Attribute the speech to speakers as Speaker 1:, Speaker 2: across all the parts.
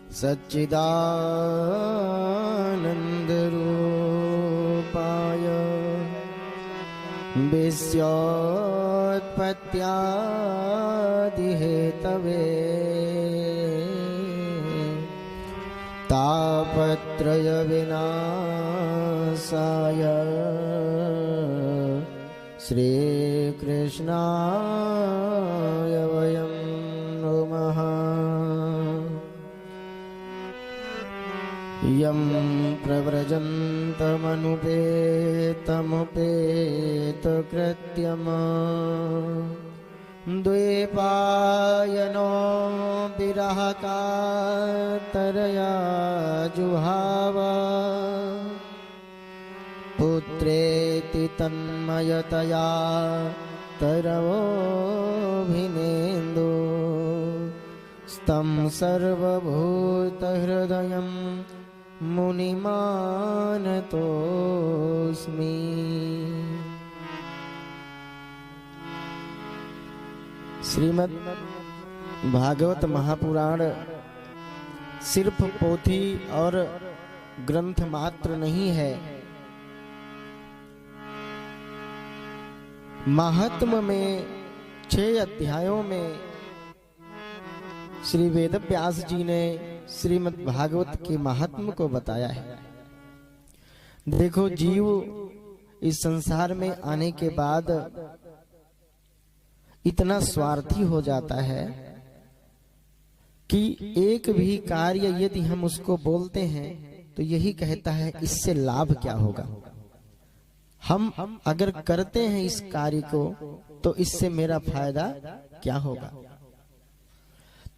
Speaker 1: सच्चिदानन्दरूपाय विश्वोत्पत्त्यादिहेतवे तापत्रयविनाशाय श्रीकृष्णाय वयं नमः। यं प्रव्रजन्तमनुपेतमुपेतकृत्यम् द्वैपायनो विरहकातरया जुहाव पुत्रेति तन्मयतया तरवोऽभिनेन्दु स्तं सर्वभूतहृदयं मुनिमानतोऽस्मि। श्रीमद् भागवत महापुराण सिर्फ पोथी और ग्रंथ मात्र नहीं है, महात्म में 6 अध्यायों में श्री वेदव्यास जी ने श्रीमद् भागवत के महात्म को बताया है। देखो, जीव इस संसार में आने के बाद इतना स्वार्थी हो जाता है कि एक भी कार्य यदि हम उसको बोलते हैं तो यही कहता है इससे लाभ क्या होगा। हम अगर करते हैं इस कार्य को तो इससे मेरा फायदा क्या होगा।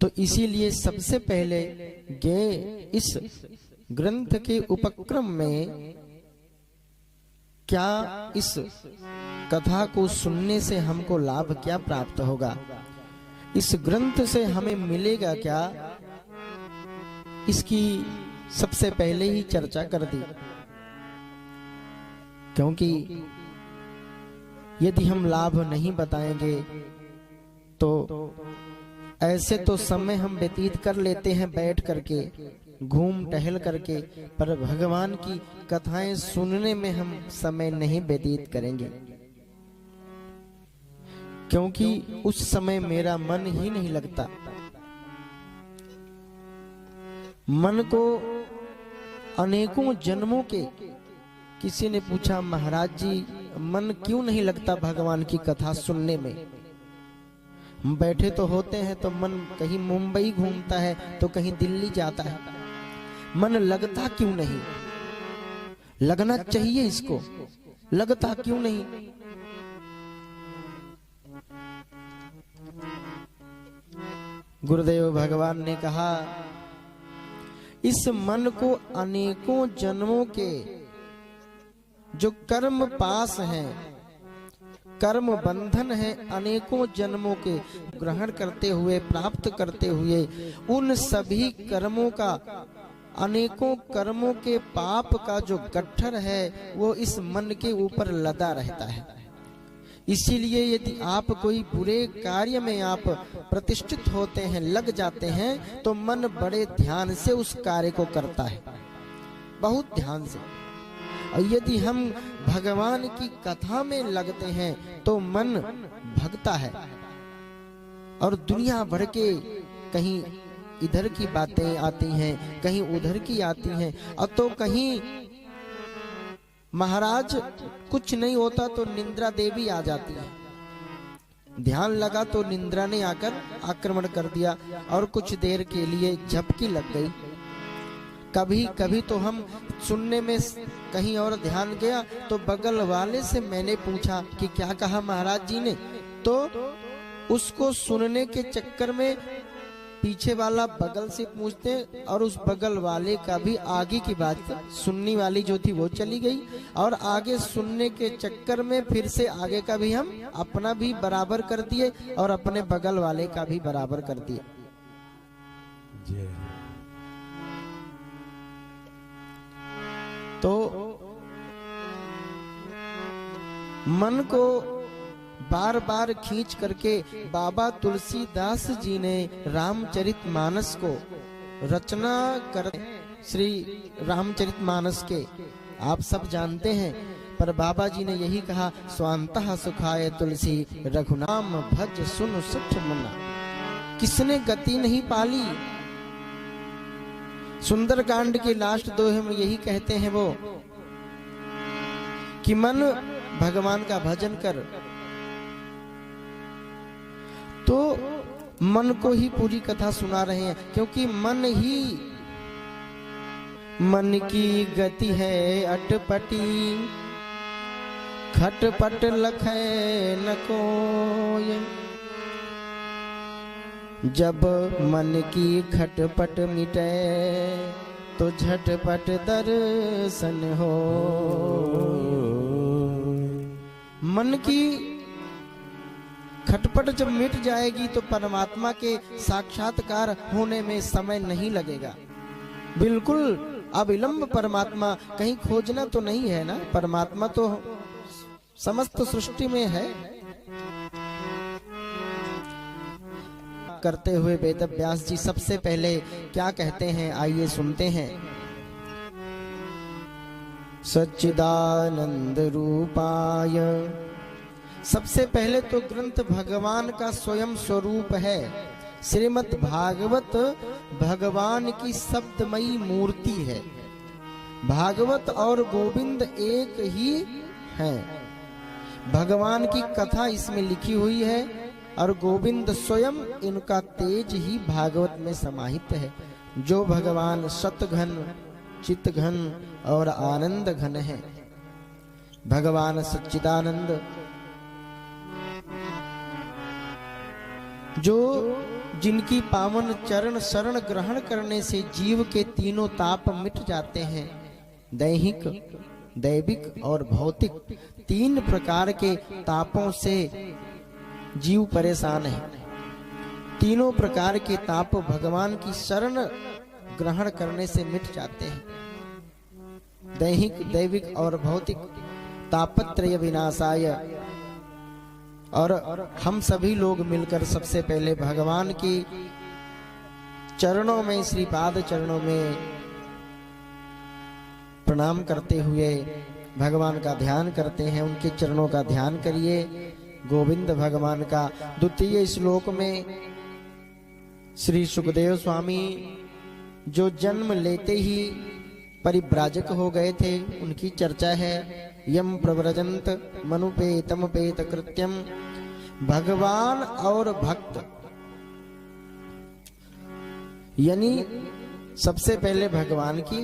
Speaker 1: तो इसीलिए सबसे पहले इस ग्रंथ के उपक्रम में क्या इस कथा को सुनने से हमको लाभ क्या प्राप्त होगा, इस ग्रंथ से हमें मिलेगा क्या, इसकी सबसे पहले ही चर्चा कर दी। क्योंकि यदि हम लाभ नहीं बताएंगे तो ऐसे तो समय हम व्यतीत कर लेते हैं बैठ करके, घूम टहल करके, पर भगवान की कथाएं सुनने में हम समय नहीं व्यतीत करेंगे, क्योंकि उस समय मेरा मन ही नहीं लगता। मन को अनेकों जन्मों के, किसी ने पूछा महाराज जी मन क्यों नहीं लगता भगवान की कथा सुनने में। हम बैठे तो होते हैं तो मन कहीं मुंबई घूमता है तो कहीं दिल्ली जाता है, मन लगता क्यों नहीं? लगना चाहिए इसको, लगता क्यों नहीं? गुरुदेव भगवान ने कहा, इस मन को अनेकों जन्मों के जो कर्म पास हैं, कर्म बंधन है, अनेकों जन्मों के ग्रहण करते हुए, प्राप्त करते हुए, उन सभी कर्मों का, अनेकों कर्मों के पाप का जो गट्ठर है वो इस मन के ऊपर लदा रहता है। इसीलिए यदि आप कोई बुरे कार्य में आप प्रतिष्ठित होते हैं, लग जाते हैं, तो मन बड़े ध्यान से उस कार्य को करता है, बहुत ध्यान से। और यदि हम भगवान की कथा में लगते हैं तो मन भगता है और दुनिया भर के कहीं इधर की बातें आती हैं, कहीं उधर की आती हैं, और तो कहीं महाराज कुछ नहीं होता तो निंद्रा देवी आ जाती है। ध्यान लगा तो निंद्रा ने आकर आक्रमण कर दिया और कुछ देर के लिए झपकी लग गई। कभी कभी तो हम सुनने में कहीं और ध्यान गया तो बगल वाले से मैंने पूछा कि क्या कहा महाराज जी ने, तो उसको सुनने के चक्कर में पीछे वाला बगल से पूछते और उस बगल वाले का भी आगे की बात सुनने वाली जो थी वो चली गई, और आगे सुनने के चक्कर में फिर से आगे का भी हम अपना भी बराबर कर दिए और अपने बगल वाले का भी बराबर कर दिए। तो मन को बार बार खींच करके बाबा तुलसीदास जी ने रामचरितमानस को रचना कर श्री रामचरितमानस के आप सब जानते हैं, पर बाबा जी ने यही कहा, स्वांतः सुखाय तुलसी रघुनाम भज सुन सुख मना। किसने गति नहीं पाली? सुंदरकांड के लास्ट दोहे में यही कहते हैं वो कि मन भगवान का भजन कर। तो मन को ही पूरी कथा सुना रहे हैं, क्योंकि मन की गति है अटपटी, खटपट लखै न कोय। जब मन की खटपट मिटे तो झटपट दर्शन हो। मन की खटपट जब मिट जाएगी तो परमात्मा के साक्षात्कार होने में समय नहीं लगेगा। बिल्कुल अविलंब परमात्मा, कहीं खोजना तो नहीं है ना, परमात्मा तो समस्त सृष्टि में है। करते हुए वेद व्यास जी सबसे पहले क्या कहते हैं, आइए सुनते हैं। सच्चिदानंद रूपाय, सबसे पहले तो ग्रंथ भगवान का स्वयं स्वरूप है। श्रीमद् भागवत भगवान की शब्दमयी मूर्ति है। भागवत और गोविंद एक ही है। भगवान की कथा इसमें लिखी हुई है और गोविंद स्वयं इनका तेज ही भागवत में समाहित है। जो भगवान सतघन, चितघन और आनंद घन है। भगवान सच्चिदानंद जो जिनकी पावन चरण शरण ग्रहण करने से जीव के तीनों ताप मिट जाते हैं। दैहिक, दैविक और भौतिक, तीन प्रकार के तापों से जीव परेशान है। तीनों प्रकार के ताप भगवान की शरण ग्रहण करने से मिट जाते हैं। दैहिक, दैविक और भौतिक तापत्रय विनाशाय। और हम सभी लोग मिलकर सबसे पहले भगवान की चरणों में, श्रीपाद चरणों में प्रणाम करते हुए भगवान का ध्यान करते हैं। उनके चरणों का ध्यान करिए। गोविंद भगवान का द्वितीय श्लोक में श्री सुखदेव स्वामी जो जन्म लेते ही परिव्राजक हो गए थे, उनकी चर्चा है। यम प्रव्रजंत मनुपेतम पेत कृत्यम। भगवान और भक्त, यानी सबसे पहले भगवान की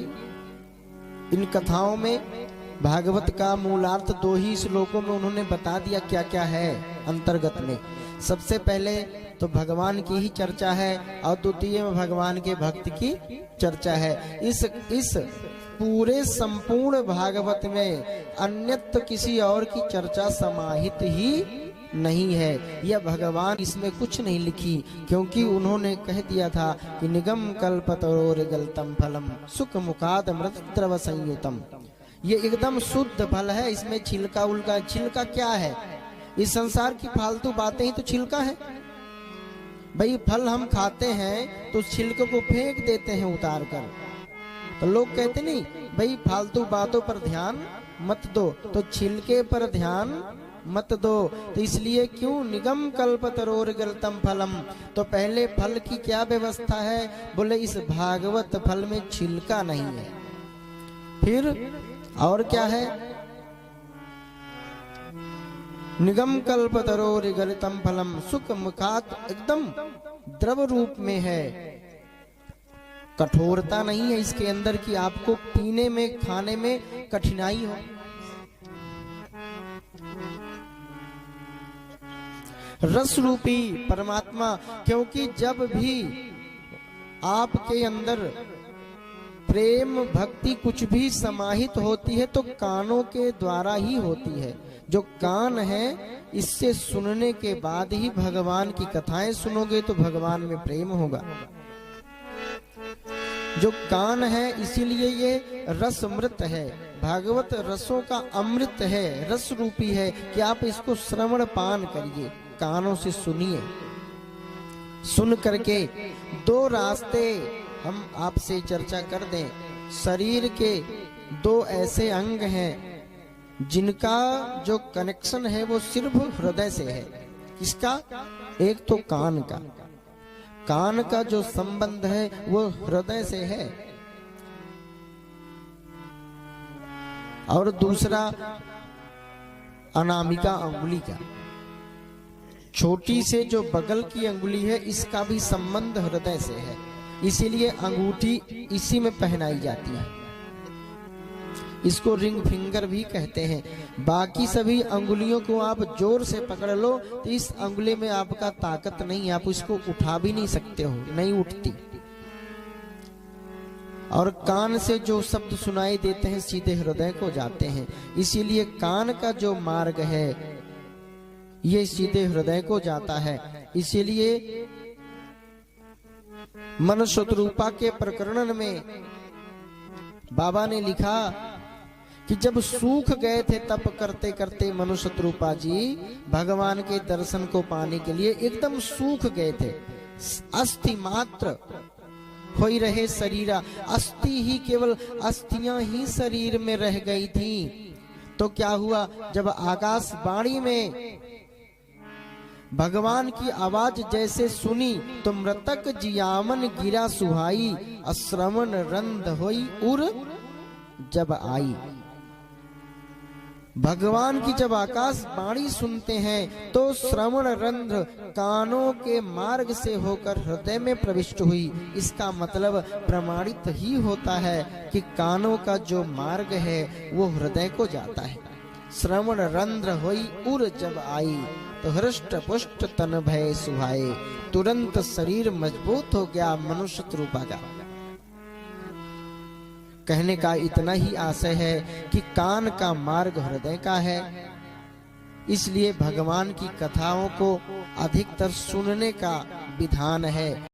Speaker 1: इन कथाओं में भागवत का मूलार्थ दो ही श्लोकों में उन्होंने बता दिया क्या क्या है अंतर्गत में। सबसे पहले तो भगवान की ही चर्चा है और द्वितीय में भगवान के भक्त की चर्चा है। इस पूरे संपूर्ण भागवत में अन्यत्र किसी और की चर्चा समाहित ही नहीं है। यह भगवान इसमें कुछ नहीं लिखी, क्योंकि उन्होंने कह दिया था कि निगम कल्पतरोर्गलितं फलम सुख मुखाद मृत द्रव संयुतम। ये एकदम शुद्ध फल है, इसमें छिलका उल्का, छिलका क्या है? इस संसार की फालतू बातें ही तो छिलका है। भाई फल हम खाते हैं तो छिलके को फेंक देते हैं उतार कर। तो लोग कहते नहीं भाई फालतू बातों पर ध्यान मत दो, तो छिलके पर ध्यान मत दो। तो इसलिए क्यों निगम कल्पतरोर्गलितं फलम, तो पहले फल की क्या व्यवस्था है? बोले इस भागवत फल में छिलका नहीं है। फिर और क्या है? निगम कल्पतरोर्गलितं फलम सुख मुखात, एकदम द्रव रूप में है। कठोरता नहीं है इसके अंदर कि आपको पीने में, खाने में कठिनाई हो। रस रूपी परमात्मा, क्योंकि जब भी आपके अंदर प्रेम भक्ति कुछ भी समाहित होती है तो कानों के द्वारा ही होती है। जो कान है इससे सुनने के बाद ही भगवान की कथाएं सुनोगे तो भगवान में प्रेम होगा। जो कान है इसीलिए ये रसमृत है। भागवत रसों का अमृत है, रस रूपी है कि आप इसको श्रवण पान करिए, कानों से सुनिए। सुन करके दो रास्ते हम आपसे चर्चा कर दें। शरीर के दो ऐसे अंग हैं जिनका जो कनेक्शन है वो सिर्फ हृदय से है। किसका? एक तो कान का, कान का जो संबंध है वो हृदय से है, और दूसरा अनामिका अंगुली का, छोटी से जो बगल की अंगुली है इसका भी संबंध हृदय से है। इसीलिए अंगूठी इसी में पहनाई जाती है, इसको रिंग फिंगर भी कहते हैं। बाकी सभी अंगुलियों को आप जोर से पकड़ लो तो इस अंगुली में आपका ताकत नहीं, आप इसको उठा भी नहीं सकते हो, नहीं उठती। और कान से जो शब्द सुनाई देते हैं सीधे हृदय को जाते हैं, इसीलिए कान का जो मार्ग है ये सीधे हृदय को जाता है। इसीलिए मनुशतरूपा के प्रकरण में बाबा ने लिखा कि जब सूख गए थे तप करते करते मनुशतरूपा जी भगवान के दर्शन को पाने के लिए एकदम सूख गए थे, अस्थि मात्र हो ही रहे शरीरा, अस्थि ही, केवल अस्थियां ही शरीर में रह गई थी। तो क्या हुआ, जब आकाशवाणी में भगवान की आवाज जैसे सुनी तो मृतक जियामन गिरा सुहाई, अश्रवण रंध होई उर जब आई। भगवान की जब आकाशवाणी सुनते हैं तो श्रवण रंध्र कानों के मार्ग से होकर हृदय में प्रविष्ट हुई। इसका मतलब प्रमाणित ही होता है कि कानों का जो मार्ग है वो हृदय को जाता है। श्रवण रंध्र होई उर जब आई, तो हृष्ट पुष्ट तन भय सुहाए, तुरंत शरीर मजबूत हो गया मनुशतरूपा का। कहने का इतना ही आशय है कि कान का मार्ग हृदय का है, इसलिए भगवान की कथाओं को अधिकतर सुनने का विधान है।